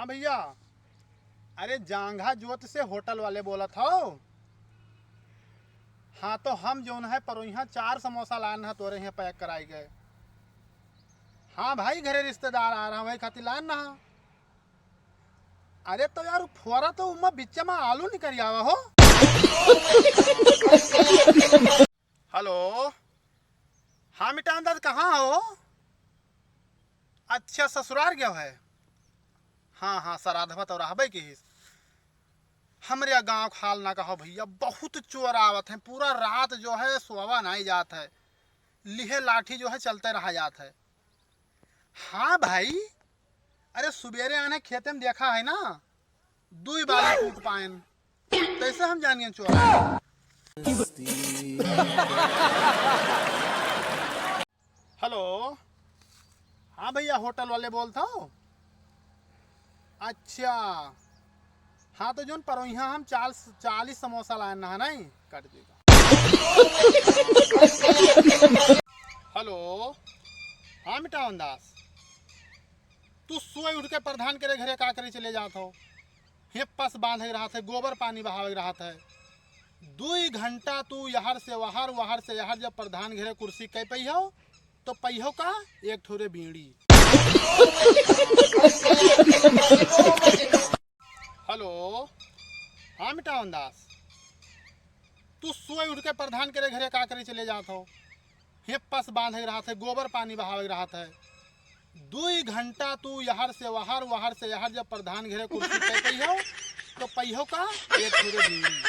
हाँ भैया, अरे जांघा जोत से होटल वाले बोला था। हाँ तो हम जो है पर यहाँ 4 समोसा लान है तोरे यहाँ पैक कराई गए। हाँ भाई, घरे रिश्तेदार आ रहा वही खातिर लान ना। अरे तो यार फोरा तो उमा बिच में आलू निकल आवा हो। हेलो, हाँ मिटान दाद कहाँ हो? अच्छा, ससुराल गया है। हाँ हाँ, श्राद्धवा तो रहबे की हिस। हमरे गांव खाल ना कहो भैया, बहुत चोर आवत है। पूरा रात जो है सोवा नहीं जात है, लिहे लाठी जो है चलते रहा जात है। हाँ भाई, अरे सुबेरे आने खेते में देखा है ना, 2 बाली टूट पाएन, कैसे हम जानिए चोर। हेलो, हाँ भैया, होटल वाले बोलता हो। अच्छा, हाँ तो जोन पर यहाँ हम 40 समोसा लाए ना, नहीं कर देगा। हेलो, हाँ मिटावन दास, तू सोए उठ के प्रधान करे घरे का करे चले जात हो। हेपस बांधे रहा थे, गोबर पानी बहावे रहा था। 2 घंटा तू यहर से वहर, वहर से यहर। जब प्रधान घरे कुर्सी कह पहियो तो पहियो का एक ठोरे बीड़ी। हेलो, हाँ मिटावन दास, तू सोए उठ के प्रधान करे घरे का करे चले जात हो। हेपस बांधे रहा थे, गोबर पानी बहावे रहा था। 2 घंटा तू यहर से वहर, वहर से यहर। जब प्रधान घरे कुर्सी कह पहियो तो पहियो का एक ठोरे बीड़ी।